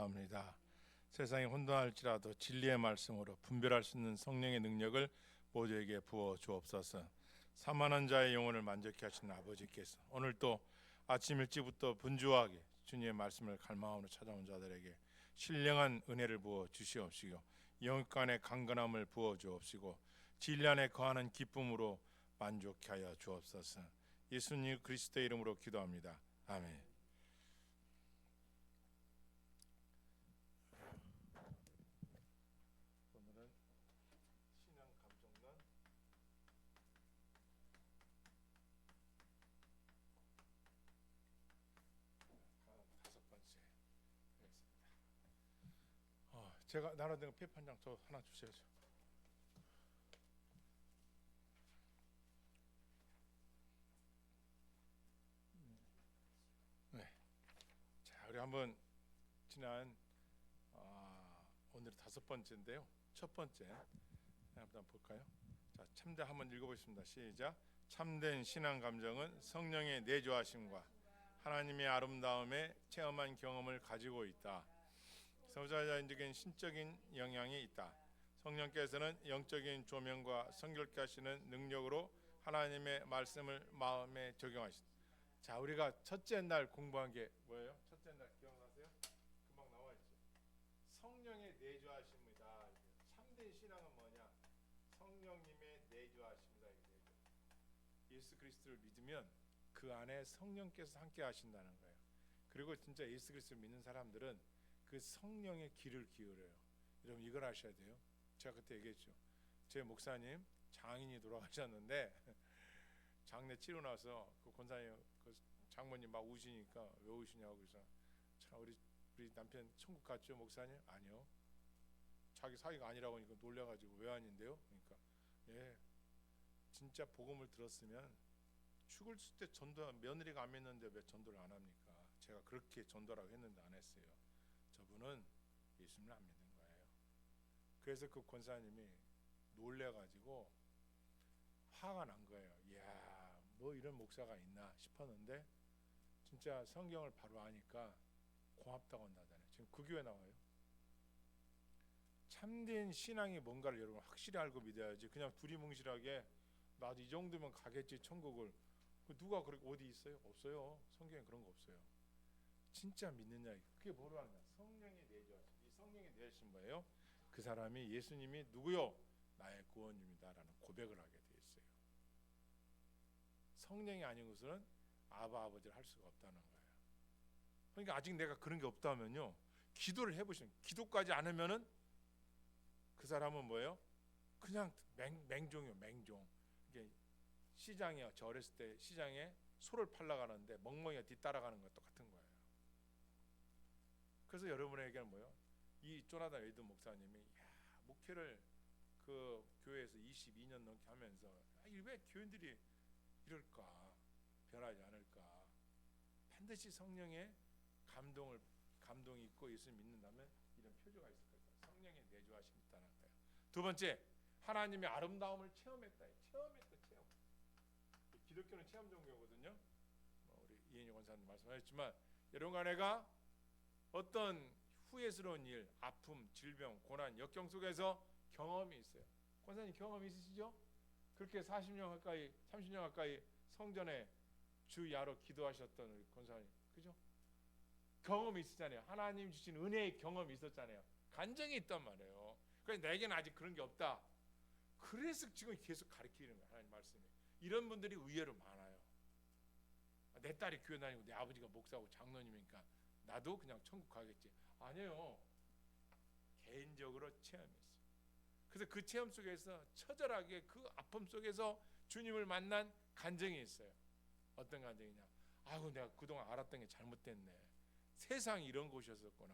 감사합니다. 세상이 혼돈할지라도 진리의 말씀으로 분별할 수 있는 성령의 능력을 모두에게 부어 주옵소서. 사만한 자의 영혼을 만족케 하시는 아버지께서 오늘 또 아침 일찍부터 분주하게 주님의 말씀을 갈망하러 찾아온 자들에게 신령한 은혜를 부어 주시옵시고 영육간의 강건함을 부어 주옵시고 진리 안에 거하는 기쁨으로 만족케 하여 주옵소서. 예수님 그리스도의 이름으로 기도합니다. 아멘. 오늘은 신앙 감정론 다섯 번째 되겠습니다. 제가 나눠드린 페이퍼 한 장 저 하나 주셔야죠. 네. 자, 우리 한번 지난 오늘 다섯 번째인데요. 첫 번째 한번 볼까요? 자, 참된 한번 읽어보겠습니다. 시작. 참된 신앙 감정은 성령의 내주하심과 하나님의 아름다움에 체험한 경험을 가지고 있다. 소자자적인 신적인 영향이 있다. 성령께서는 영적인 조명과 성결케 하시는 능력으로 하나님의 말씀을 마음에 적용하신다. 자, 우리가 첫째 날 공부한 게 뭐예요? 첫째 날 기억나세요? 금방 나와 있죠. 성령의 내주하십니다. 참된 신앙은 뭐냐? 성령님의 내주하십니다. 예수 그리스도를 믿으면 그 안에 성령께서 함께 하신다는 거예요. 그리고 진짜 예수 그리스도를 믿는 사람들은 그 성령의 길을 기울여요. 여러분 이걸 아셔야 돼요. 제가 그때 얘기했죠. 제 목사님 장인이 돌아가셨는데 장례 치르고 나서 그 권사님 그 장모님 막 우시니까 왜 우시냐고 그래서 참 우리 남편 천국 갔죠 목사님? 아니요. 자기 사위가 아니라고 하니까 놀려가지고 왜 아닌데요? 그러니까 예 진짜 복음을 들었으면 죽을 때 전도 며느리가 안 믿는데 왜 전도를 안 합니까? 제가 그렇게 전도라고 했는데 안 했어요. 저분은 예수님을 안 믿는 거예요. 그래서 그 권사님이 놀래가지고 화가 난 거예요. 이야 뭐 이런 목사가 있나 싶었는데 진짜 성경을 바로 아니까 고맙다고 한다잖아요. 지금 그 교회 나와요. 참된 신앙이 뭔가를 여러분 확실히 알고 믿어야지. 그냥 두리뭉실하게 나도 이 정도면 가겠지 천국을. 누가 그렇게 어디 있어요? 없어요. 성경에 그런 거 없어요. 진짜 믿느냐 그게 뭐로 하느냐? 성령이 내주하신. 이 성령이 내주신 뭐예요? 그 사람이 예수님이 누구요? 나의 구원입니다라는 고백을 하게 돼 있어요. 성령이 아닌 것은 아바 아버지를 할 수가 없다는 거예요. 그러니까 아직 내가 그런 게 없다면요, 기도를 해보시면 기도까지 안 하면은 그 사람은 뭐예요? 그냥 맹종이요, 맹종. 이게 시장이요, 저 어렸을 때 시장에 소를 팔러 가는데 멍멍이가 뒤따라가는 것 똑같은 거예요. 그래서 여러분에게는 뭐예요? 이 조나단 웨이드 목사님이 목회를 그 교회에서 22년 넘게 하면서 왜 교인들이 이럴까, 변하지 않을까? 반드시 성령의 감동이 있고 예수 믿는다면 이런 표저가 있을 거예요. 성령의 내주하심이 있다는 거예요. 두 번째, 하나님의 아름다움을 체험했다. 체험. 기독교는 체험 종교거든요. 우리 이현희 권사님 말씀하셨지만 여러분과 내가 어떤 후회스러운 일, 아픔, 질병, 고난, 역경 속에서 경험이 있어요. 권사님 경험 있으시죠? 그렇게 40년 가까이, 30년 가까이 성전에 주 야로 기도하셨던 우리 권사님, 그죠? 경험이 있었잖아요. 하나님 주신 은혜의 경험이 있었잖아요. 간증이 있단 말이에요. 그래서 내게는 아직 그런 게 없다. 그래서 지금 계속 가르치는 거예요. 하나님 말씀이. 이런 분들이 의외로 많아요. 내 딸이 교회 다니고 내 아버지가 목사고 장로님이니까 나도 그냥 천국 가겠지. 아니에요. 개인적으로 체험했어요. 그래서 그 체험 속에서 처절하게 그 아픔 속에서 주님을 만난 간증이 있어요. 어떤 간증이냐? 아이고 내가 그동안 알았던 게 잘못됐네. 세상이 이런 곳이었었구나.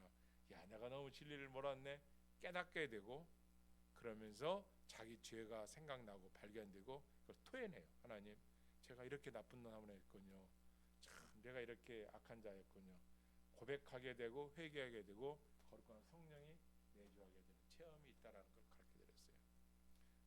야 내가 너무 진리를 몰랐네. 깨닫게 되고 그러면서 자기 죄가 생각나고 발견되고 그걸 토해내요. 하나님 제가 이렇게 나쁜 놈 한번 했군요. 참 내가 이렇게 악한 자였군요. 고백하게 되고 회개하게 되고 거룩한 성령이 내주하게 되는 체험이 있다라는 걸 가르쳐드렸어요.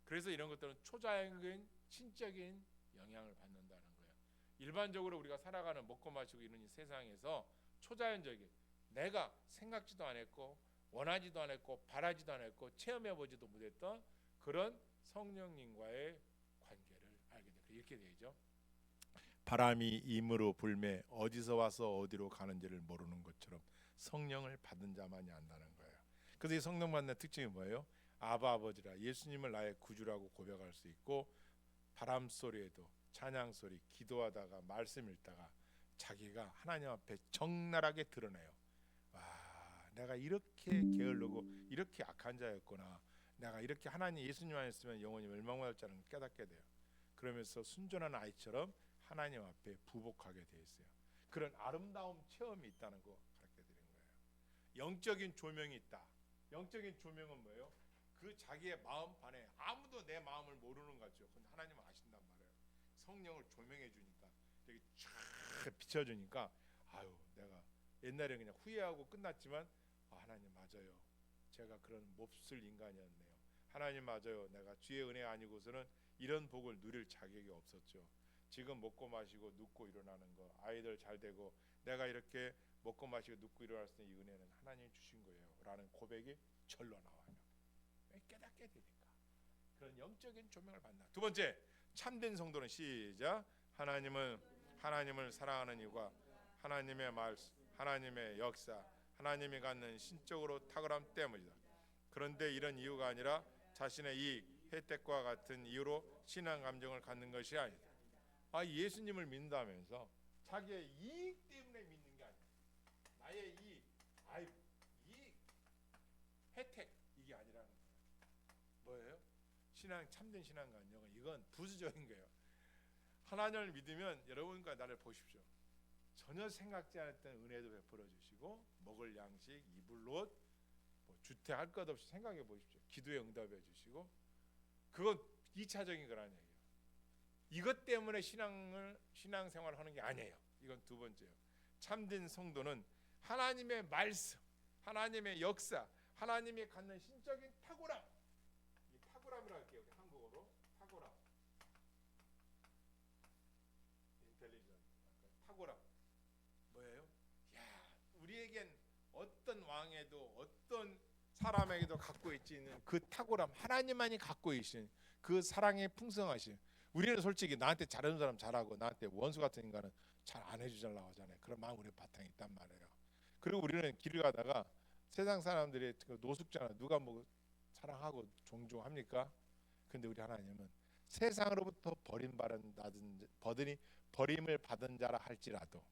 그래서 이런 것들은 초자연적인 신적인 영향을 받는다는 거예요. 일반적으로 우리가 살아가는 먹고 마시고 이런 이 세상에서 초자연적인 내가 생각지도 않았고 원하지도 않았고 바라지도 않았고 체험해보지도 못했던 그런 성령님과의 관계를 알게 되고 이렇게 되죠. 바람이 임으로 불매 어디서 와서 어디로 가는지를 모르는 것처럼 성령을 받은 자만이 안다는 거예요. 그래서 이 성령 받는 특징이 뭐예요? 아바 아버지라 예수님을 나의 구주라고 고백할 수 있고 바람 소리에도 찬양 소리 기도하다가 말씀 읽다가 자기가 하나님 앞에 적나라하게 드러내요. 와, 내가 이렇게 게을르고 이렇게 악한 자였구나. 내가 이렇게 하나님 예수님 안 했으면 영원히 멸망받을 자는 깨닫게 돼요. 그러면서 순전한 아이처럼 하나님 앞에 부복하게 돼 있어요. 그런 아름다움 체험이 있다는 거 가르쳐 드린 거예요. 영적인 조명이 있다. 영적인 조명은 뭐예요? 그 자기의 마음 반에 아무도 내 마음을 모르는 거죠. 근데 하나님은 아신단 말이에요. 성령을 조명해 주니까 이렇게 쫙 비춰주니까 아유 내가 옛날에 그냥 후회하고 끝났지만 하나님 맞아요. 제가 그런 몹쓸 인간이었네요. 하나님 맞아요. 내가 주의 은혜 아니고서는 이런 복을 누릴 자격이 없었죠. 지금 먹고 마시고 눕고 일어나는 거 아이들 잘 되고 내가 이렇게 먹고 마시고 눕고 일어날 수 있는 이 은혜는 하나님이 주신 거예요 라는 고백이 절로 나와요. 깨닫게 되니까 그런 영적인 조명을 받나. 두 번째 참된 성도는 시작 하나님을 사랑하는 이유가 하나님의 말씀 하나님의 역사 하나님이 갖는 신적으로 탁월함 때문이다. 그런데 이런 이유가 아니라 자신의 이익 혜택과 같은 이유로 신앙 감정을 갖는 것이 아니다. 예수님을 믿는다면서 자기의 이익 때문에 믿는 게 아니야. 나의 이익, 이익, 혜택 이게 아니라는 거예요. 뭐예요? 참된 신앙관요. 이건 부수적인 거예요. 하나님을 믿으면 여러분과 나를 보십시오. 전혀 생각지 않았던 은혜도 베풀어 주시고 먹을 양식, 입을 옷, 주택 할 것 없이 생각해 보십시오. 기도에 응답해 주시고 그건 2차적인 거라는 얘기예요. 이것 때문에 신앙생활을 하는 게 아니에요. 이건 두 번째예요. 참된 성도는 하나님의 말씀, 하나님의 역사, 하나님이 갖는 신적인 탁월함, 이 탁월함이라고 할게요. 한국어로 탁월함, 인텔리전트, 탁월함 뭐예요? 우리에겐 어떤 왕에도 어떤 사람에게도 갖고 있지 않는 그 탁월함, 하나님만이 갖고 계신 그 사랑의 풍성하심. 우리는 솔직히 나한테 잘하는 사람 잘하고 나한테 원수 같은 인간은 잘 안 해주려고 하잖아요. 그런 마음 우리 바탕에 있단 말이에요. 그리고 우리는 길을 가다가 세상 사람들이 노숙자나 누가 뭐 사랑하고 존중합니까? 근데 우리 하나님은 세상으로부터 버림을 받은 자라 할지라도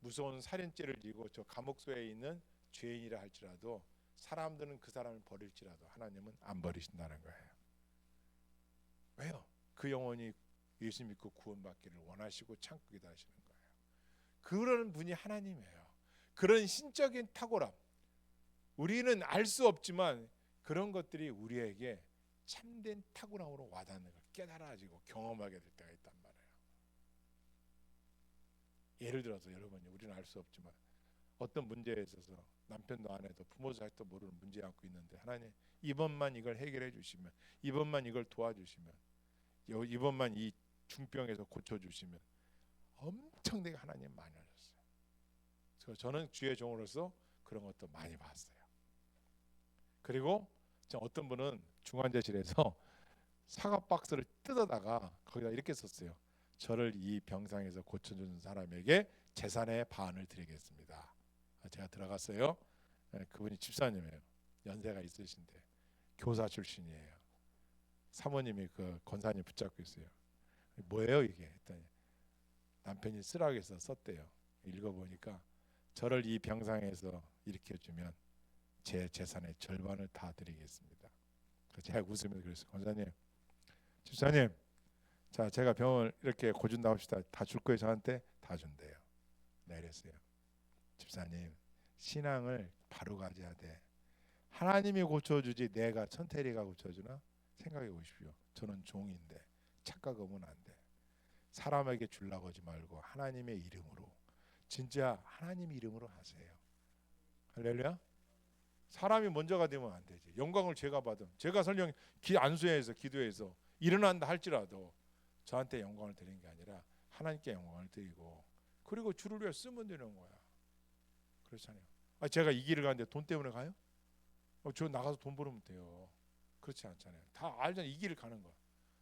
무서운 살인죄를 지고 저 감옥소에 있는 죄인이라 할지라도 사람들은 그 사람을 버릴지라도 하나님은 안 버리신다는 거예요. 왜요? 그 영혼이 예수 믿고 구원받기를 원하시고 참고 기다리시는 거예요. 그런 분이 하나님이에요. 그런 신적인 탁월함, 우리는 알 수 없지만 그런 것들이 우리에게 참된 탁월함으로 와닿는 걸 깨달아지고 경험하게 될 때가 있단 말이에요. 예를 들어서 여러분이 우리는 알 수 없지만 어떤 문제에 있어서 남편도 아내도 부모도 자식도 모르는 문제 갖고 있는데 하나님 이번만 이걸 해결해 주시면, 이번만 이걸 도와주시면, 이번만 이 중병에서 고쳐주시면 엄청나게 하나님 많이 하셨어요. 그래서 저는 주의 종으로서 그런 것도 많이 봤어요. 그리고 어떤 분은 중환자실에서 사과 박스를 뜯어다가 거기다 이렇게 썼어요. 저를 이 병상에서 고쳐주는 사람에게 재산의 반을 드리겠습니다. 제가 들어갔어요. 그분이 집사님이에요. 연세가 있으신데 교사 출신이에요. 사모님이 그 권사님 붙잡고 있어요. 뭐예요 이게? 했더니 남편이 쓰라고 해서 썼대요. 읽어보니까 저를 이 병상에서 일으켜주면 제 재산의 절반을 다 드리겠습니다. 제가 웃으면서 그랬어요. 권사님, 집사님, 자 제가 병을 이렇게 고준다고 합시다. 다 줄 거예요. 저한테 다 준대요. 네, 이랬어요. 집사님, 신앙을 바로 가져야 돼. 하나님이 고쳐주지 내가 천태리가 고쳐주나? 생각해 보십시오. 저는 종인데 착각하면 안 돼. 사람에게 주려고 하지 말고 하나님의 이름으로, 진짜 하나님 이름으로 하세요. 할렐루야. 사람이 먼저가 되면 안 되지. 영광을 제가 받음, 제가 설령 안수해서 기도해서 일어난다 할지라도 저한테 영광을 드리는 게 아니라 하나님께 영광을 드리고 그리고 주를 위해 쓰면 되는 거야. 그렇잖아요. 제가 이 길을 가는데 돈 때문에 가요? 저 나가서 돈 벌으면 돼요. 그렇지 않잖아요. 다 알잖아요. 이 길을 가는 거.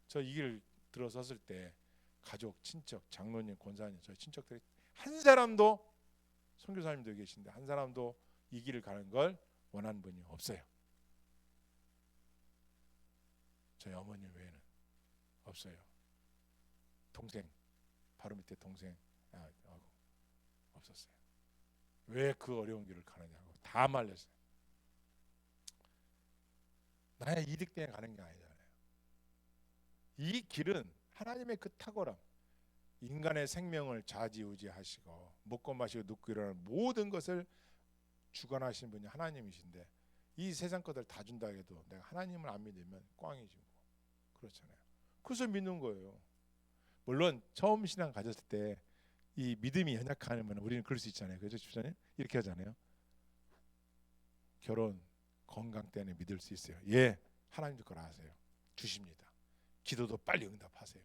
저 이 길을 들어섰을 때 가족, 친척, 장로님, 권사님, 저희 친척들이 한 사람도, 선교사님도 계신데 한 사람도 이 길을 가는 걸 원하는 분이 없어요. 저희 어머님 외에는 없어요. 동생, 바로 밑에 동생 없었어요. 왜 그 어려운 길을 가느냐고 다 말렸어요. 나의 이득 때문에 가는 게 아니잖아요. 이 길은 하나님의 그 탁월함, 인간의 생명을 좌지우지하시고 먹고 마시고 눕고 일어나는 모든 것을 주관하신 분이 하나님이신데, 이 세상 것들 다 준다 해도 내가 하나님을 안 믿으면 꽝이지 뭐. 그렇잖아요. 그래서 믿는 거예요. 물론 처음 신앙 가졌을 때 이 믿음이 연약하면 우리는 그럴 수 있잖아요. 그죠, 집사님? 이렇게 하잖아요. 결혼, 건강 때문에 믿을 수 있어요. 예, 하나님도 그걸 아세요. 주십니다. 기도도 빨리 응답하세요.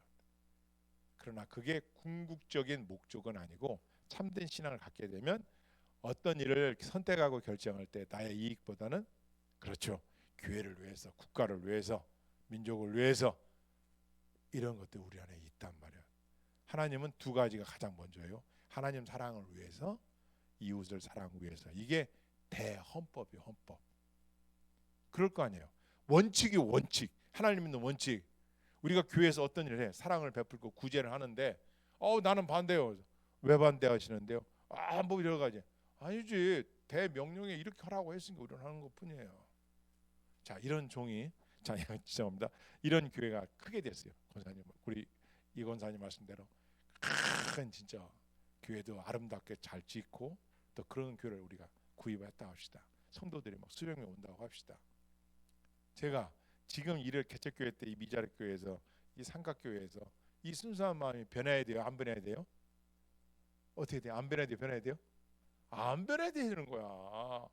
그러나 그게 궁극적인 목적은 아니고, 참된 신앙을 갖게 되면 어떤 일을 선택하고 결정할 때 나의 이익보다는, 그렇죠, 교회를 위해서, 국가를 위해서, 민족을 위해서, 이런 것들이 우리 안에 있단 말이에요. 하나님은 두 가지가 가장 먼저예요. 하나님 사랑을 위해서, 이웃을 사랑 위해서. 이게 대헌법이에요. 헌법. 그럴 거 아니에요. 원칙이 원칙. 하나님 있는 원칙. 우리가 교회에서 어떤 일을 해, 사랑을 베풀고 구제를 하는데 나는 반대요. 왜 반대하시는데요? 뭐 여러 가지. 아니지, 대명령에 이렇게 하라고 했으니까 우리는 하는 것뿐이에요. 자, 이런 종이, 자, 죄송합니다, 이런 교회가 크게 됐어요. 권사님, 우리 이 권사님 말씀대로 큰 진짜 교회도 아름답게 잘 짓고, 또 그런 교회를 우리가 구입했다 합시다. 성도들이 막 수백 명 온다고 합시다. 제가 지금 이를 개척교회 때 이 미자립교회에서, 이 삼각교회에서 이 순수한 마음이 변해야 돼요? 안 변해야 돼요? 어떻게 돼요? 안 변해야 돼요? 변해야 돼요? 안 변해야 되는 거야.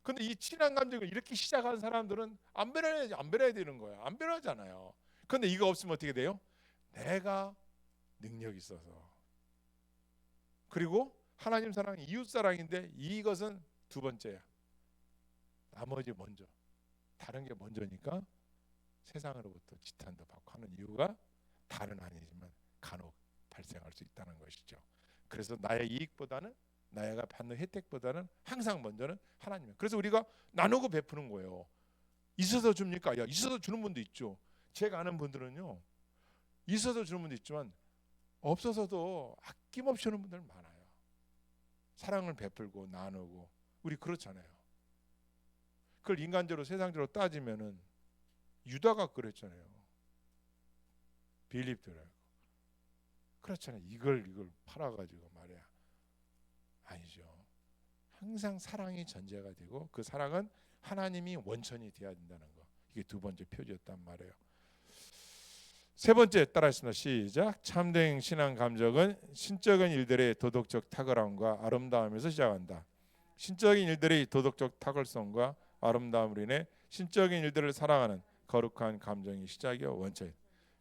근데 이 친한 감정을 이렇게 시작한 사람들은 안 변해야 되는 거야. 안 변하잖아요. 근데 이거 없으면 어떻게 돼요? 내가 능력이 있어서, 그리고 하나님 사랑이 이웃 사랑인데 이것은 두 번째야. 나머지 먼저, 다른 게 먼저니까 세상으로부터 지탄도 받고 하는 이유가 다는 아니지만 간혹 발생할 수 있다는 것이죠. 그래서 나의 이익보다는, 나가 받는 혜택보다는 항상 먼저는 하나님. 그래서 우리가 나누고 베푸는 거예요. 있어서 줍니까? 야, 있어서 주는 분도 있죠. 제가 아는 분들은요, 있어서 주는 분도 있지만 없어서도 아낌없이 주는 분들 많아요. 사랑을 베풀고 나누고. 우리 그렇잖아요. 그걸 인간적으로, 세상적으로 따지면은 유다가 그랬잖아요. 빌립들하고. 그렇잖아요. 이걸 팔아가지고 말이야. 아니죠. 항상 사랑이 전제가 되고, 그 사랑은 하나님이 원천이 되어야 된다는 거. 이게 두 번째 표지였단 말이에요. 세 번째 따라했습니다. 시작. 참된 신앙 감정은 신적인 일들의 도덕적 탁월함과 아름다움에서 시작한다. 신적인 일들의 도덕적 탁월성과 아름다움으로 인해 신적인 일들을 사랑하는 거룩한 감정이 시작이요 원천.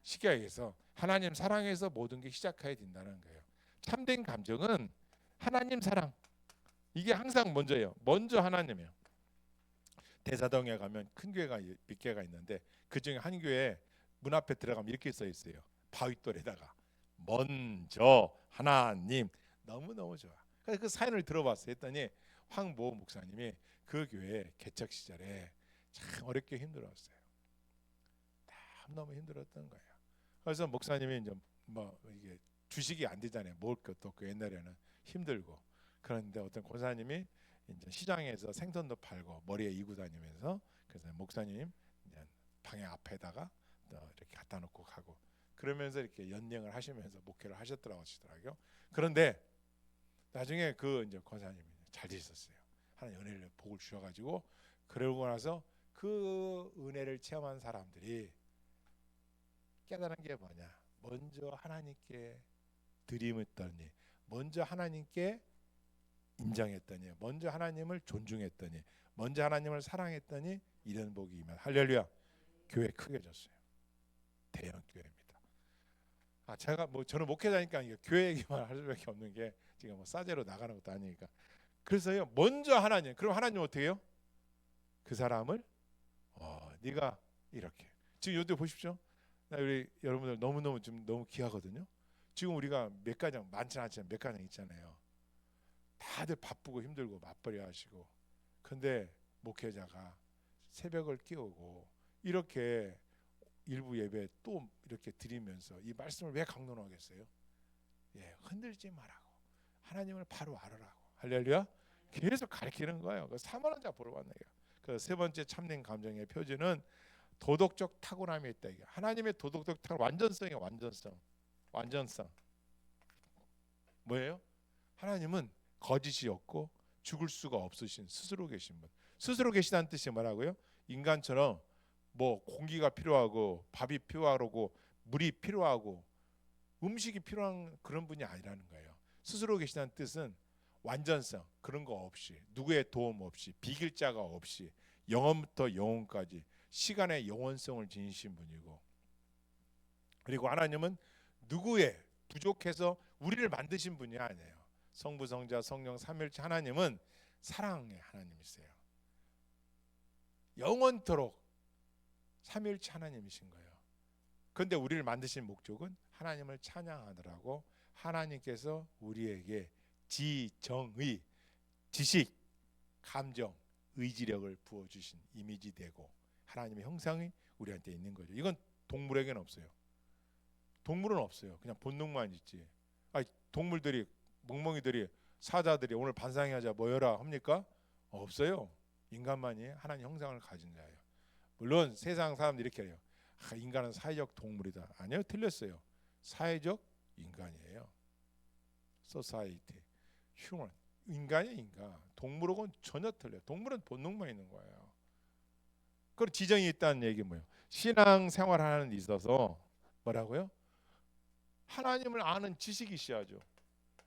시작해서 하나님 사랑에서 모든 게 시작해야 된다는 거예요. 참된 감정은 하나님 사랑, 이게 항상 먼저예요. 먼저 하나님이에요. 대사동에 가면 큰 교회가 몇 개가 있는데, 그 중에 한 교회 문 앞에 들어가면 이렇게 써 있어요. 바윗돌에다가 먼저 하나님. 너무너무 좋아. 그래서 그 사연을 들어봤어요. 했더니 황모 목사님이 그 교회 개척 시절에 참 어렵게 힘들었어요. 너무 힘들었던 거예요. 그래서 목사님이 이제 뭐 이게 주식이 안 되잖아요. 먹을 것도 없고 옛날에는 힘들고. 그런데 어떤 권사님이 이제 시장에서 생선도 팔고 머리에 이고 다니면서, 그래서 목사님 이제 방에 앞에다가 이렇게 갖다 놓고 가고, 그러면서 이렇게 연령을 하시면서 목회를 하셨더라고요. 그런데 나중에 그 이제 권사님이 잘 되셨어요. 하나님 은혜를 복을 주셔가지고, 그러고 나서 그 은혜를 체험한 사람들이 깨달은 게 뭐냐? 먼저 하나님께 드림했더니, 먼저 하나님께 인정했더니, 먼저 하나님을 존중했더니, 먼저 하나님을 사랑했더니 이런 복이 임한. 할렐루야. 교회 크게 졌어요. 대형 교회입니다. 제가 뭐 저는 목회자니까 교회 얘기만 할 수밖에 없는 게, 지금 뭐 싸제로 나가는 것도 아니니까 그래서요 먼저 하나님, 그럼 하나님 어떻게 해요? 그 사람을 네가 이렇게 지금 요때 보십시오. 우리 여러분들 너무너무 좀 너무 귀하거든요. 지금 우리가 몇 가정 많지 않지만 몇 가정 있잖아요. 다들 바쁘고 힘들고 맞벌이 하시고, 근데 목회자가 새벽을 깨우고 이렇게 일부 예배 또 이렇게 드리면서 이 말씀을 왜 강론하겠어요? 예, 흔들지 말라고, 하나님을 바로 알아라고. 할렐루야. 계속 가르치는 거예요. 그 사모론자 보러 왔네요. 그 세 번째 참된 감정의 표지는 도덕적 탁월함이 있다. 이게 하나님의 도덕적 탁월, 완전성이에요. 완전성 뭐예요? 하나님은 거짓이 없고 죽을 수가 없으신 스스로 계신 분. 스스로 계시다는 뜻이 뭐라고요? 인간처럼 뭐 공기가 필요하고 밥이 필요하고 물이 필요하고 음식이 필요한 그런 분이 아니라는 거예요. 스스로 계시다는 뜻은 완전성, 그런 거 없이, 누구의 도움 없이, 비길 자가 없이, 영원부터 영원까지 시간의 영원성을 지니신 분이고, 그리고 하나님은 누구의 부족해서 우리를 만드신 분이 아니에요. 성부, 성자, 성령 삼위일체 하나님은 사랑의 하나님이세요. 영원토록 삼위일체 하나님이신 거예요. 그런데 우리를 만드신 목적은 하나님을 찬양하느라고, 하나님께서 우리에게 지정의, 지식, 감정, 의지력을 부어주신 이미지 되고 하나님의 형상이 우리한테 있는 거죠. 이건 동물에게는 없어요. 동물은 없어요. 그냥 본능만 있지. 동물들이, 멍멍이들이, 사자들이 오늘 반상회하자 모여라 합니까? 없어요. 인간만이 하나님 형상을 가진 자예요. 물론 세상 사람들이 이렇게 해요. 인간은 사회적 동물이다. 아니요, 틀렸어요. 사회적 인간이에요. 소사이티, 휴먼, 인간이 인간. 동물하고는 전혀 틀려요. 동물은 본능만 있는 거예요. 그리고 지정이 있다는 얘기 뭐예요? 신앙 생활하는 데 있어서 뭐라고요? 하나님을 아는 지식이 있어야죠.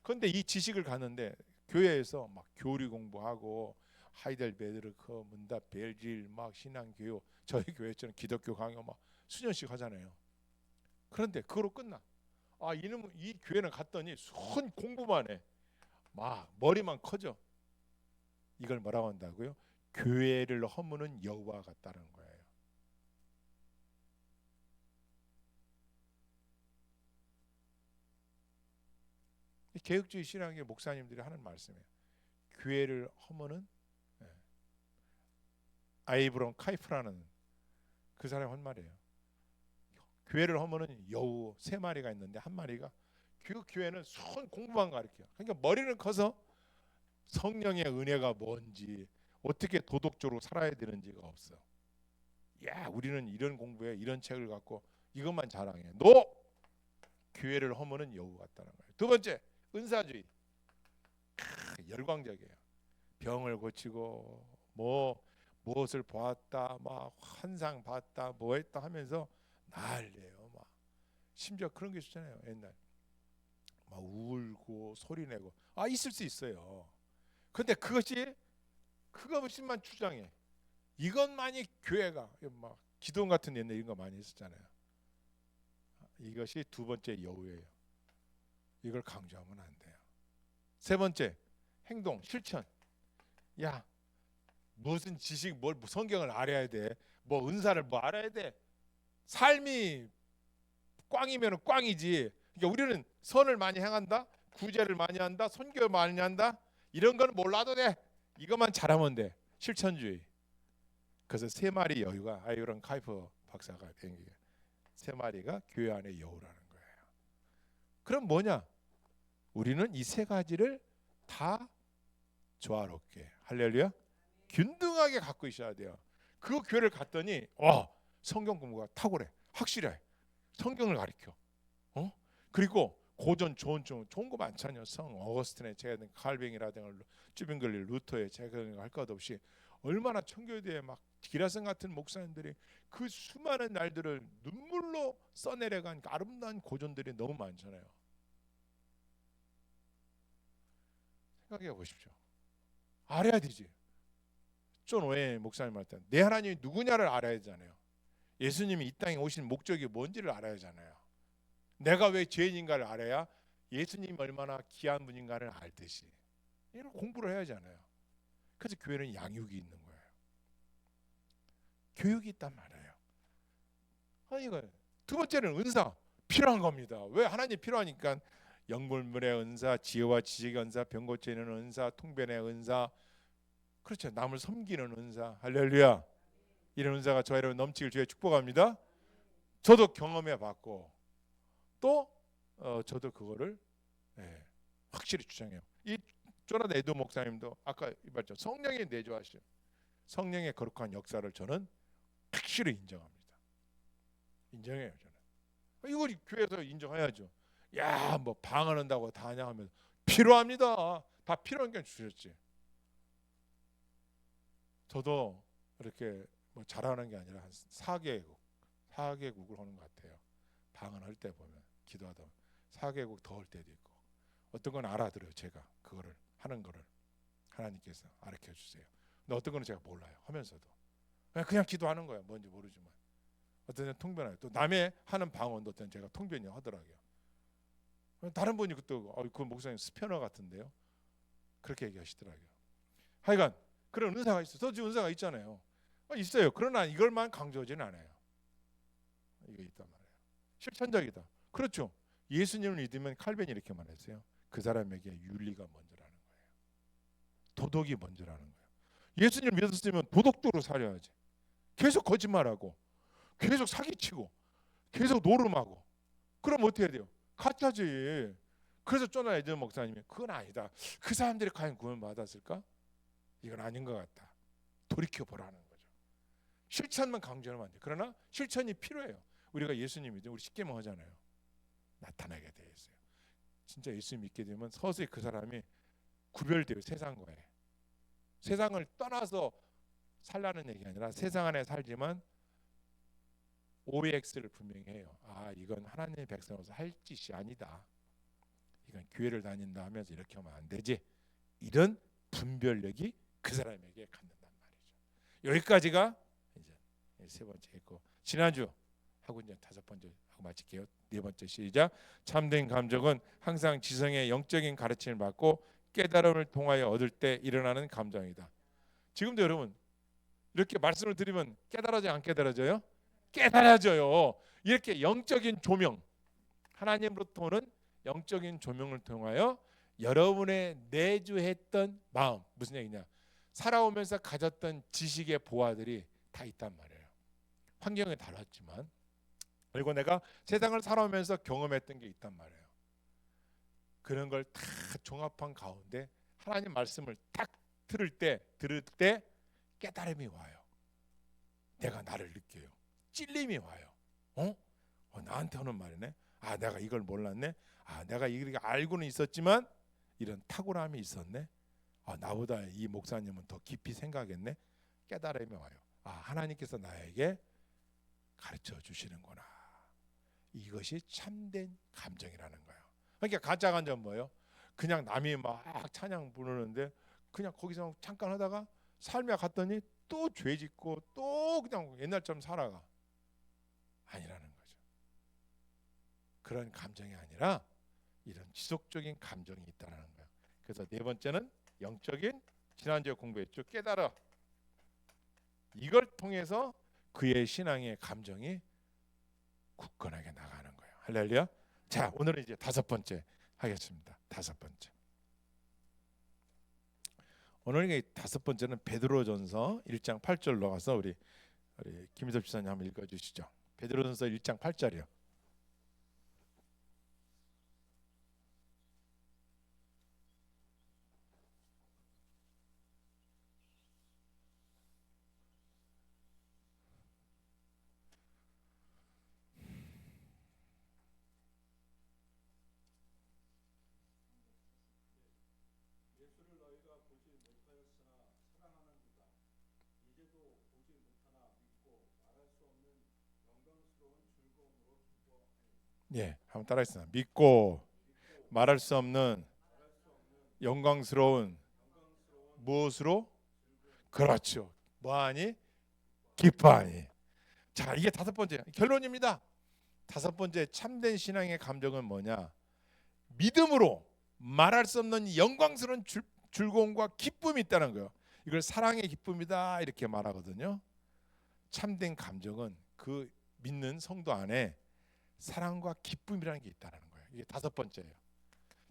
그런데 이 지식을 갖는데 교회에서 막 교리 공부하고 하이델베르크, 문다, 벨질 막 신앙교육, 저희 교회처럼 기독교 강요 막 수년씩 하잖아요. 그런데 그거로 끝나. 이놈 이 교회는 갔더니 손 공부만 해. 막 머리만 커져. 이걸 뭐라고 한다고요? 교회를 허무는 여호와 같다는 거예요. 개혁주의 신앙의 목사님들이 하는 말씀이에요. 교회를 허무는, 아이브론 카이프라는 그 사람이 한 말이에요. 교회를 허무는 여우 세 마리가 있는데 한 마리가 그 교회는 손 공부만 가르쳐요. 그러니까 머리는 커서 성령의 은혜가 뭔지, 어떻게 도덕적으로 살아야 되는지가 없어. 야, 우리는 이런 공부에 이런 책을 갖고 이것만 자랑해. 교회를 허무는 여우 같다는 거예요. 두 번째, 은사주의. 열광적이에요. 병을 고치고 무엇을 보았다, 막 환상 봤다, 뭐 했다 하면서 난리예요. 막 심지어 그런 게 있었잖아요. 옛날 막 울고 소리내고 있을 수 있어요. 근데 그것만 주장해. 이것만이 교회가, 막 기도원 같은 옛날 이런 거 많이 했었잖아요. 이것이 두 번째 여우예요. 이걸 강조하면 안 돼요. 세 번째, 행동, 실천. 야, 무슨 지식, 뭘 성경을 알아야 돼, 뭐 은사를 뭐 알아야 돼. 삶이 꽝이면 꽝이지. 그러니까 우리는 선을 많이 행한다, 구제를 많이 한다, 선교 많이 한다, 이런 건 몰라도 돼. 이것만 잘하면 돼. 실천주의. 그래서 세 마리 여우가, 아이런 카이퍼 박사가 된 게, 세 마리가 교회 안의 여우라는 거예요. 그럼 뭐냐? 우리는 이 세 가지를 다 조화롭게, 할렐루야, 균등하게 갖고 있어야 돼요. 그 교회를 갔더니 성경 공부가 탁월해, 확실해, 성경을 가르쳐. 그리고 고전 좋은 거 많잖아요. 성 어거스틴의 책이라든가 칼뱅이라든가 쭈빙글리 루터의 책을 할 것 없이 얼마나 청교도에 막 기라성 같은 목사님들이 그 수많은 날들을 눈물로 써내려간 아름다운 고전들이 너무 많잖아요. 생각해 보십시오. 알아야 되지. 존 오웨이 목사님 할 때 내 하나님이 누구냐를 알아야 되잖아요. 예수님이 이 땅에 오신 목적이 뭔지를 알아야 하잖아요. 내가 왜 죄인인가를 알아야 예수님이 얼마나 귀한 분인가를 알듯이. 이런 공부를 해야 하잖아요. 그래서 교회는 양육이 있는 거예요. 교육이 있단 말이에요. 이거 두 번째는 은사 필요한 겁니다. 왜? 하나님 필요하니까. 영불물의 은사, 지혜와 지식의 은사, 병 고치는 은사, 통변의 은사, 그렇죠. 남을 섬기는 은사. 할렐루야. 이런 은사가 저와 여러분 넘치길 주의 축복합니다. 저도 경험해 봤고 또 저도 그거를 확실히 주장해요. 이 조나단 에드 목사님도 아까 말했죠. 성령이 내주하시죠. 성령의 거룩한 역사를 저는 확실히 인정합니다. 인정해요. 저는 이걸 교회에서 인정해야죠. 야, 뭐 방언한다고 다 하냐 하면 필요합니다. 다 필요한 게 주셨지. 저도 이렇게 뭐 잘하는 게 아니라 한 4개국을 하는 것 같아요. 방언할 때 보면 기도하다 4개국 더 할 때도 있고 어떤 건 알아들어요. 제가 그거를 하는 거를 하나님께서 가르쳐 주세요. 근데 어떤 거는 제가 몰라요. 하면서도 그냥 기도하는 거예요. 뭔지 모르지만 어떤 때는 통변해요. 또 남의 하는 방언도 어떤 제가 통변이 하더라고요. 다른 분이 또 그 목사님 스페너 같은데요. 그렇게 얘기하시더라고요. 하여간 그런 은사가 있어요. 저도 은사가 있잖아요. 있어요. 그러나 이걸만 강조하지는 않아요. 이거 있단 말이에요. 실천적이다. 그렇죠. 예수님을 믿으면 칼빈이 이렇게 말했어요. 그 사람에게 윤리가 먼저라는 거예요. 도덕이 먼저라는 거예요. 예수님을 믿었으면 도덕적으로 살아야지. 계속 거짓말하고 계속 사기치고 계속 노름하고 그럼 어떻게 해야 돼요? 가짜지. 그래서 조나단 에드 목사님이 그건 아니다. 그 사람들이 과연 구원 받았을까? 이건 아닌 것 같다. 돌이켜 보라는 거죠. 실천만 강조하면 안 돼. 그러나 실천이 필요해요. 우리가 예수님 믿으면 우리 십계명 하잖아요. 나타나게 돼 있어요. 진짜 예수 믿게 되면 서서히 그 사람이 구별돼요. 세상과에. 세상을 떠나서 살라는 얘기 아니라 세상 안에 살지만 OX를 분명히 해요. 이건 하나님의 백성으로서 할 짓이 아니다. 이건 교회를 다닌다 하면서 이렇게 하면 안 되지. 이런 분별력이 그 사람에게 갖는단 말이죠. 여기까지가 이제 세 번째 했고 지난주 하고 이제 다섯 번째 하고 마칠게요. 네 번째 시작. 참된 감정은 항상 지성의 영적인 가르침을 받고 깨달음을 통하여 얻을 때 일어나는 감정이다. 지금도 여러분 이렇게 말씀을 드리면 깨달아져요? 안 깨달아져요? 깨달아져요. 이렇게 영적인 조명, 하나님으로부터 오는 영적인 조명을 통하여 여러분의 내주했던 마음, 무슨 얘기냐? 살아오면서 가졌던 지식의 보화들이 다 있단 말이에요. 환경이 달랐지만 그리고 내가 세상을 살아오면서 경험했던 게 있단 말이에요. 그런 걸 다 종합한 가운데 하나님 말씀을 딱 들을 때 깨달음이 와요. 내가 나를 느껴요. 찔림이 와요. 나한테 하는 말이네. 내가 이걸 몰랐네. 내가 이렇게 알고는 있었지만 이런 탁월함이 있었네. 나보다 이 목사님은 더 깊이 생각했네. 깨달음이 와요. 하나님께서 나에게 가르쳐 주시는구나. 이것이 참된 감정이라는 거예요. 그러니까 가짜 감정은 뭐예요? 그냥 남이 막 찬양 부르는데 그냥 거기서 잠깐 하다가 삶에 갔더니 또 죄 짓고 또 그냥 옛날처럼 살아가. 아니라는 거죠. 그런 감정이 아니라 이런 지속적인 감정이 있다는 거예요. 그래서 네 번째는 영적인, 지난주에 공부했죠. 깨달아. 이걸 통해서 그의 신앙의 감정이 굳건하게 나가는 거예요. 할렐루야. 자, 오늘은 이제 다섯 번째 하겠습니다. 다섯 번째. 오늘 다섯 번째는 베드로전서 1장 8절로 가서 우리 김희섭 지사님 한번 읽어주시죠. 베드로전서 1장 8절이요. 예, 한번 따라했습니다. 믿고 말할 수 없는 영광스러운 무엇으로? 그렇죠. 뭐하니? 기뻐하니. 자, 이게 다섯 번째 결론입니다. 다섯 번째 참된 신앙의 감정은 뭐냐? 믿음으로 말할 수 없는 영광스러운 즐거움과 기쁨이 있다는 거예요. 이걸 사랑의 기쁨이다 이렇게 말하거든요. 참된 감정은 그 믿는 성도 안에 사랑과 기쁨이라는 게 있다는 거예요. 이게 다섯 번째예요.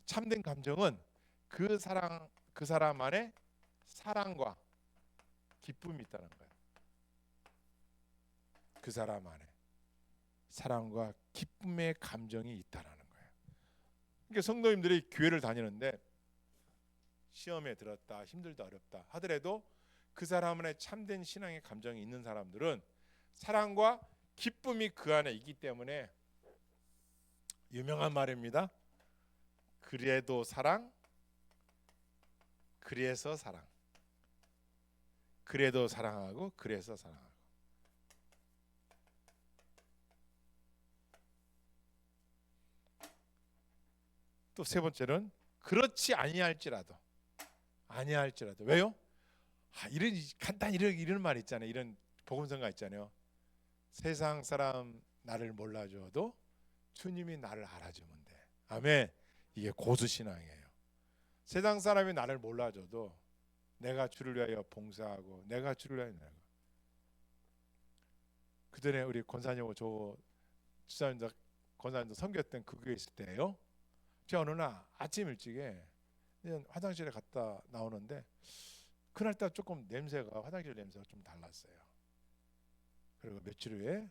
참된 감정은 그 사람 안에 사랑과 기쁨이 있다는 거예요. 그 사람 안에 사랑과 기쁨의 감정이 있다라는 거예요. 그러니까 성도님들이 교회를 다니는데 시험에 들었다, 힘들다, 어렵다 하더라도 그 사람 안에 참된 신앙의 감정이 있는 사람들은 사랑과 기쁨이 그 안에 있기 때문에 유명한 말입니다. 그래도 사랑, 그래서 사랑. 그래도 사랑하고 그래서 사랑하고. 또 세 번째는 그렇지 아니할지라도 왜요? 이런 간단히 이런 말 있잖아요. 이런 복음성가 있잖아요. 세상 사람 나를 몰라줘도 주님이 나를 알아주면 돼. 아멘. 이게 고수신앙이에요. 세상 사람이 나를 몰라줘도 내가 주를 위하여 봉사하고 내가 주를 위하여 내가. 그전에 우리 권사님하고 저 주사님도 권사님도 섬겼던 그 교회 있을 때예요. 제가 어느 날 아침 일찍에 화장실에 갔다 나오는데 그날따라 조금 냄새가 화장실 냄새가 좀 달랐어요. 그리고 며칠 후에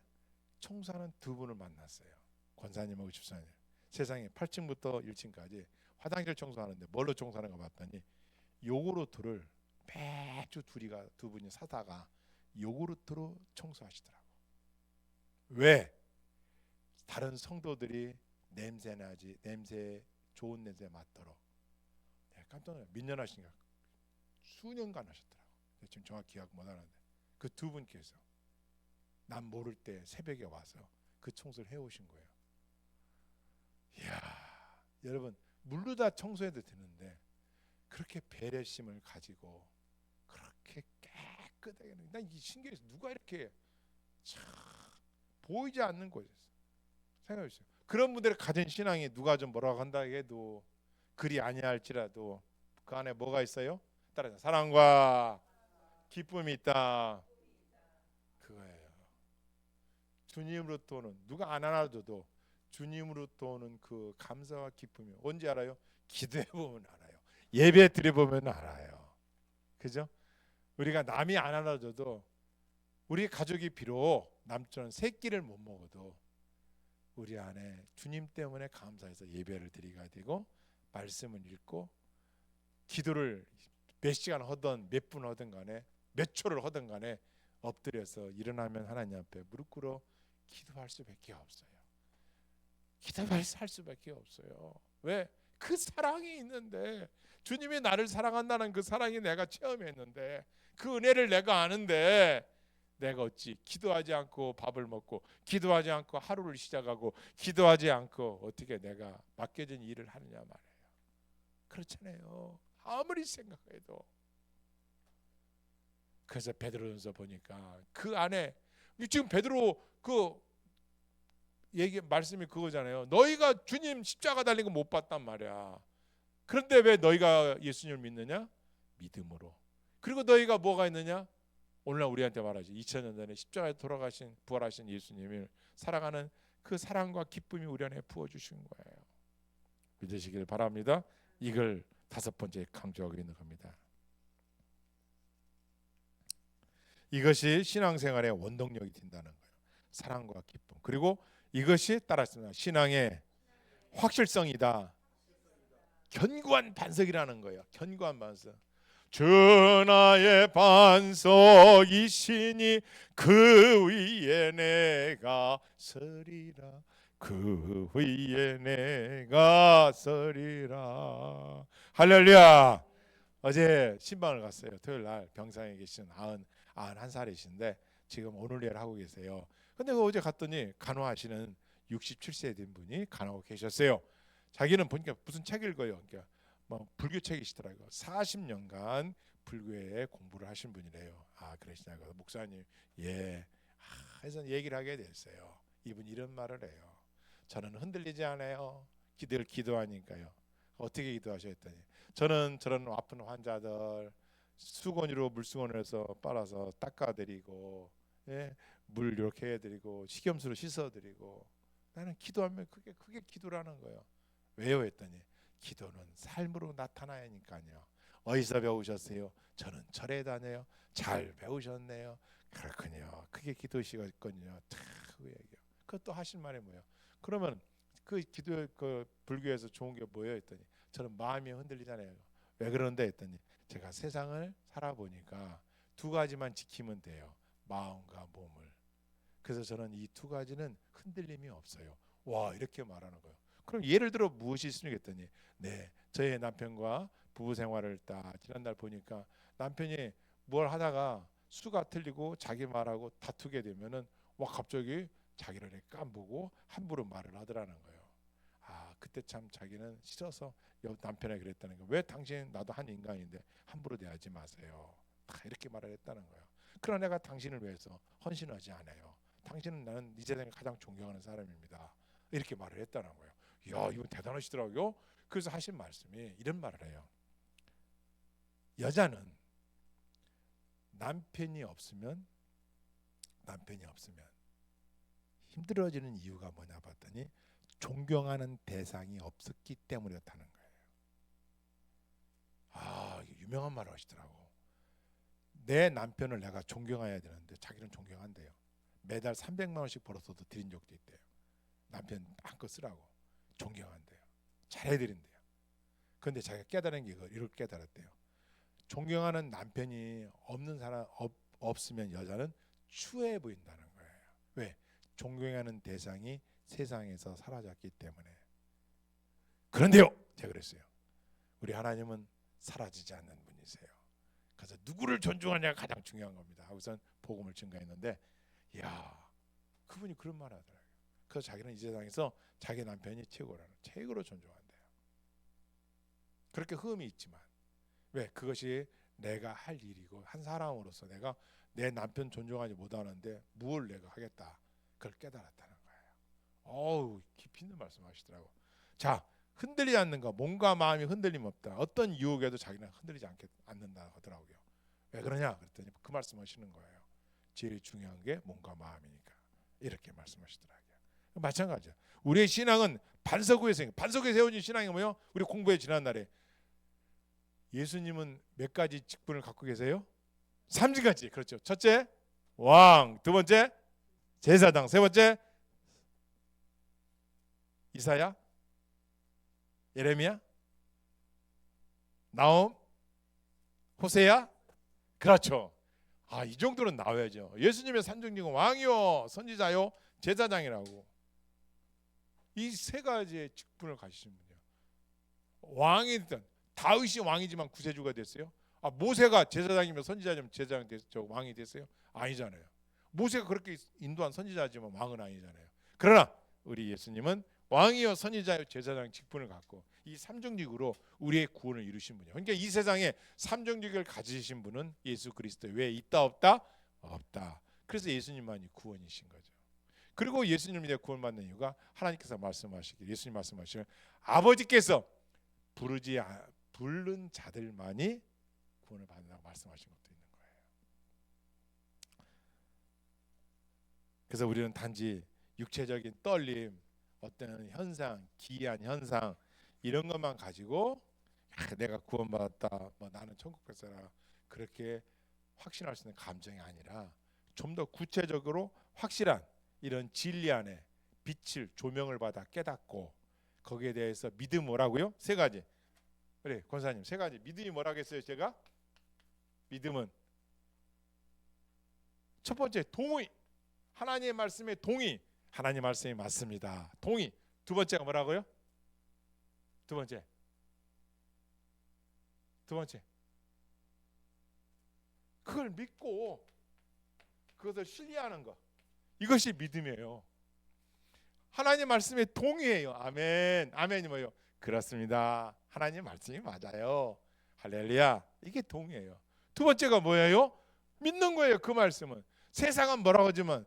청소하는 두 분을 만났어요. 권사님하고 집사님. 세상에 8층부터 1층까지 화장실 청소하는데 뭘로 청소하는 거 봤더니 요구르트를 매주 두 분이 사다가 요구르트로 청소하시더라고. 왜? 다른 성도들이 좋은 냄새 맡도록. 깜짝 놀라요. 몇 년 하신가? 수년간 하셨더라고. 지금 정확히 기억 못 하는데 그 두 분께서 난 모를 때 새벽에 와서 그 청소를 해오신 거예요. 이야, 여러분 물로 다 청소해도 되는데 그렇게 배려심을 가지고 그렇게 깨끗하게, 난 이게 신기해서 누가 이렇게 참 보이지 않는 곳에서 생각해보세요. 그런 분들이 가진 신앙이 누가 좀 뭐라고 한다 해도 그리 아니할지라도 그 안에 뭐가 있어요? 따라서 사랑과 기쁨이 있다. 그거예요. 주님으로부터 오는, 누가 안 알아줘도 주님으로부터 오는 그 감사와 기쁨이 언제 알아요? 기도해 보면 알아요. 예배 드려 보면 알아요. 그죠? 우리가 남이 안 알아줘도 우리 가족이 비록 남처럼 세 끼를 못 먹어도 우리 안에 주님 때문에 감사해서 예배를 드리게 되고 말씀을 읽고 기도를 몇 시간 하든 몇 분 하든 간에 몇 초를 하든 간에 엎드려서 일어나면 하나님 앞에 무릎 꿇어 기도할 수밖에 없어요. 기도할 수밖에 없어요. 왜? 그 사랑이 있는데, 주님이 나를 사랑한다는 그 사랑이 내가 체험했는데, 그 은혜를 내가 아는데 내가 어찌 기도하지 않고 밥을 먹고 기도하지 않고 하루를 시작하고 기도하지 않고 어떻게 내가 맡겨진 일을 하느냐 말이에요. 그렇잖아요. 아무리 생각해도. 그래서 베드로전서 보니까 그 안에 지금 베드로 그 얘기 말씀이 그거잖아요. 너희가 주님 십자가 달린 거 못 봤단 말이야. 그런데 왜 너희가 예수님을 믿느냐? 믿음으로. 그리고 너희가 뭐가 있느냐? 오늘날 우리한테 말하지. 2000년 전에 십자가에 돌아가신 부활하신 예수님을 사랑하는 그 사랑과 기쁨이 우리 안에 부어주신 거예요. 믿으시길 바랍니다. 이걸 다섯 번째 강조하고 있는 겁니다. 이것이 신앙생활의 원동력이 된다는 거예요. 사랑과 기쁨. 그리고 이것이 따랐습니다. 신앙의 확실성이다. 견고한 반석이라는 거예요. 견고한 반석. 전하의 반석이시니 그 위에 내가 서리라. 그 위에 내가 서리라. 할렐루야. 어제 신방을 갔어요. 토요일 날 병상에 계신 91살이신데 지금 오늘날 하고 계세요. 근데 어제 갔더니 간호하시는 67세 된 분이 간호하고 계셨어요. 자기는 보니까 무슨 책 읽어요. 그러니까 뭐 불교 책이시더라고요. 40년간 불교에 공부를 하신 분이래요. 그러시냐고. 목사님, 예. 해서 얘기를 하게 됐어요. 이분이 이런 말을 해요. 저는 흔들리지 않아요. 기도하니까요. 어떻게 기도하셔 했더니 저는 저런 아픈 환자들 수건으로 물수건을 해서 빨아서 닦아드리고, 예, 물 이렇게 해드리고 식염수로 씻어드리고, 나는 기도하면 그게 기도라는 거예요. 왜요 했더니 기도는 삶으로 나타나야 하니까요. 어디서 배우셨어요? 저는 절에 다녀요. 잘 배우셨네요. 그렇군요. 그게 기도시거든요. 그 얘기요. 그것도 하실 말이 뭐예요? 그러면 그 기도 그 불교에서 좋은 게 뭐예요 했더니 저는 마음이 흔들리잖아요. 왜 그런데 했더니 제가 세상을 살아보니까 두 가지만 지키면 돼요. 마음과 몸을. 그래서 저는 이 두 가지는 흔들림이 없어요. 와, 이렇게 말하는 거예요. 그럼 예를 들어 무엇이 있습니까 했더니 네, 저의 남편과 부부 생활을 딱 지난달 보니까 남편이 뭘 하다가 수가 틀리고 자기 말하고 다투게 되면은 와 갑자기 자기를 이렇게 깜보고 함부로 말을 하더라는 거예요. 아, 그때 참 자기는 싫어서 남편에게 그랬다는 거예요. 왜 당신 나도 한 인간인데 함부로 대하지 마세요. 다 이렇게 말을 했다는 거예요. 그러나 내가 당신을 위해서 헌신하지 않아요. 당신은 나는 이 세상에 가장 존경하는 사람입니다. 이렇게 말을 했다는 거예요. 이야, 이건 대단하시더라고요. 그래서 하신 말씀이 이런 말을 해요. 여자는 남편이 없으면 힘들어지는 이유가 뭐냐 봤더니 존경하는 대상이 없었기 때문에 그렇다는 거예요. 아, 유명한 말을 하시더라고. 내 남편을 내가 존경해야 되는데 자기는 존경한대요. 매달 300만 원씩 벌어서도 드린 적도 있대요. 남편 한껏 쓰라고 존경한대요. 잘해드린대요. 그런데 자기가 깨달은 게 이걸 깨달았대요. 존경하는 남편이 없는 사람 없으면 여자는 추해 보인다는 거예요. 왜? 존경하는 대상이 세상에서 사라졌기 때문에. 그런데요, 제가 그랬어요. 우리 하나님은 사라지지 않는 분이세요. 그래서 누구를 존중하냐가 가장 중요한 겁니다. 우선 복음을 증거했는데, 야, 그분이 그런 말 하더라고요. 그래서 자기는 이 세상에서 자기 남편이 최고로 존중한대요. 그렇게 흠이 있지만 왜? 그것이 내가 할 일이고 한 사람으로서 내가 내 남편 존중하지 못하는데 뭘 내가 하겠다. 그걸 깨달았다는 거예요. 어우, 깊이 있는 말씀하시더라고. 자, 흔들리지 않는 거, 몸과 마음이 흔들림 없다. 어떤 유혹에도 자기는 흔들리지 않는다 하더라고요. 왜 그러냐? 그랬더니 그 말씀하시는 거예요. 제일 중요한 게 몸과 마음이니까. 이렇게 말씀하시더라고요. 마찬가지야. 우리의 신앙은 반석 위에 세워진 신앙이 뭐예요? 우리 공부해 지난날에 예수님은 몇 가지 직분을 갖고 계세요? 3가지. 그렇죠. 첫째, 왕. 두 번째, 제사장. 세 번째, 이사야, 예레미야, 나홈, 호세야. 그렇죠. 아, 이 정도는 나와야죠. 예수님의 산정직은 왕이요, 선지자요, 제사장이라고. 이 세 가지의 직분을 가지신 분이에요. 왕이든 다윗이 왕이지만 구세주가 됐어요? 아, 모세가 제사장이면 선지자면 제사장 됐죠. 왕이 됐어요? 아니잖아요. 모세가 그렇게 인도한 선지자지만 왕은 아니잖아요. 그러나 우리 예수님은 왕이요 선지자요 제사장 직분을 갖고 이 삼정직으로 우리의 구원을 이루신 분이에요. 그러니까 이 세상에 삼정직을 가지신 분은 예수 그리스도 외에 있다 없다? 없다. 그래서 예수님만이 구원이신 거죠. 그리고 예수님에 대해 구원받는 이유가 하나님께서 말씀하시길, 예수님 말씀하시길 아버지께서 부른 자들만이 구원을 받는다고 말씀하신 것도 있는 거예요. 그래서 우리는 단지 육체적인 떨림, 어떤 현상, 기이한 현상 이런 것만 가지고 내가 구원받았다, 뭐 나는 천국 갈 사람 그렇게 확신할 수 있는 감정이 아니라 좀 더 구체적으로 확실한 이런 진리 안에 빛을 조명을 받아 깨닫고 거기에 대해서 믿음 뭐라고요? 3가지. 그래 권사님 3가지. 믿음이 뭐라고 했어요? 제가 믿음은 첫 번째 동의. 하나님의 말씀에 동의. 하나님 말씀이 맞습니다. 동의. 두 번째가 뭐라고요? 두 번째 그걸 믿고 그것을 신뢰하는 것. 이것이 믿음이에요. 하나님 말씀에 동의해요. 아멘. 아멘이 뭐예요? 그렇습니다. 하나님 말씀이 맞아요. 할렐루야. 이게 동의해요. 두 번째가 뭐예요? 믿는 거예요. 그 말씀은. 세상은 뭐라고 하지만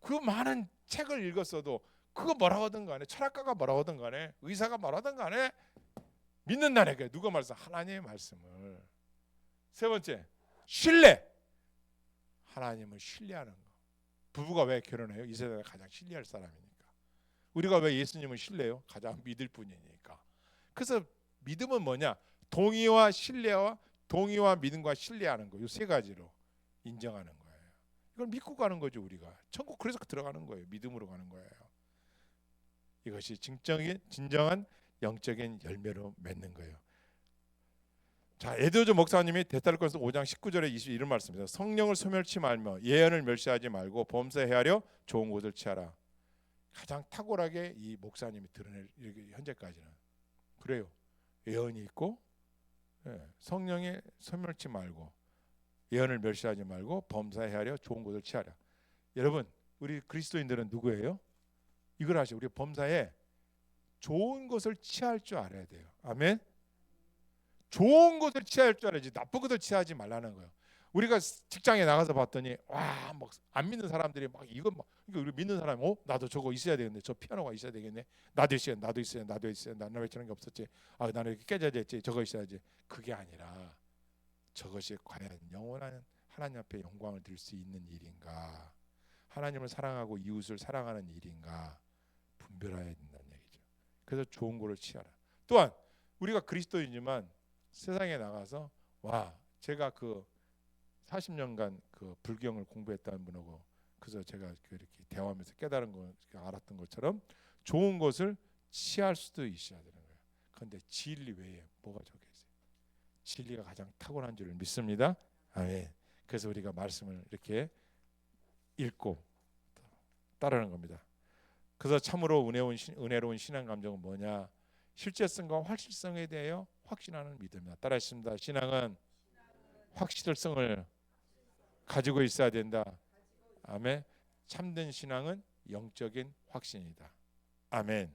그 많은 책을 읽었어도 그거 뭐라고 하든 간에 철학가가 뭐라고 하든 간에 의사가 뭐라고 하든 간에 믿는다는 거예요. 누가 말씀? 하나님의 말씀을. 세 번째, 신뢰. 하나님을 신뢰하는 거. 부부가 왜 결혼해요? 이 세상에 가장 신뢰할 사람이니까. 우리가 왜 예수님을 신뢰해요? 가장 믿을 분이니까. 그래서 믿음은 뭐냐? 동의와 신뢰와 동의와 믿음과 신뢰하는 거. 이 세 가지로 인정하는 거예요. 이걸 믿고 가는 거죠. 우리가 천국 그래서 들어가는 거예요. 믿음으로 가는 거예요. 이것이 진정한 영적인 열매로 맺는 거예요. 자, 에드워즈 목사님이 데살로니가서 5장 19절에 이런 말씀입니다. 성령을 소멸치 말며 예언을 멸시하지 말고 범사해하려 좋은 곳을 취하라. 가장 탁월하게 이 목사님이 드러낼 현재까지는 그래요. 예언이 있고 성령에 소멸치 말고 예언을 멸시하지 말고 범사해하려 좋은 곳을 취하라. 여러분, 우리 그리스도인들은 누구예요? 이걸 아시죠? 우리 범사에 좋은 것을 취할 줄 알아야 돼요. 아멘. 좋은 것을 취할 줄 알아야지 나쁜 것을 취하지 말라는 거예요. 우리가 직장에 나가서 봤더니 와, 막 안 믿는 사람들이 막 이거 우리 믿는 사람, 나도 저거 있어야 되겠네, 저 피아노가 있어야 되겠네, 나도 있어야, 나도 나는 왜 저런 게 없었지, 나는 이렇게 깨져야 됐지, 저거 있어야지. 그게 아니라 저것이 과연 영원한 하나님 앞에 영광을 드릴 수 있는 일인가, 하나님을 사랑하고 이웃을 사랑하는 일인가 분별해야 된다는 얘기죠. 그래서 좋은 거를 취하라. 또한 우리가 그리스도이지만 세상에 나가서 제가 그 40년간 그 불경을 공부했다는 분하고 그래서 제가 이렇게 대화하면서 깨달은 거 알았던 것처럼 좋은 것을 취할 수도 있어야 되는 거예요. 그런데 진리 외에 뭐가 적혀 있어요? 진리가 가장 탁월한 줄을 믿습니다. 아멘. 그래서 우리가 말씀을 이렇게 읽고 따르는 겁니다. 그래서 참으로 은혜로운 신앙 감정은 뭐냐? 실제성과 확실성에 대하여 확신하는 믿음이다. 따라했습니다. 신앙은 확실성을 가지고 있어야 된다. 아멘. 참된 신앙은 영적인 확신이다. 아멘.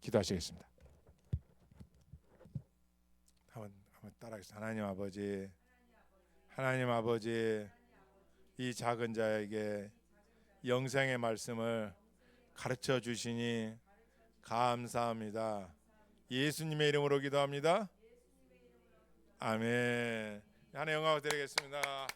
기도하시겠습니다. 한번 따라하겠습니다. 하나님 아버지, 이 작은 자에게 영생의 말씀을 가르쳐 주시니 감사합니다. 예수님의 이름으로 기도합니다. 아멘. 하나님 영광을 드리겠습니다.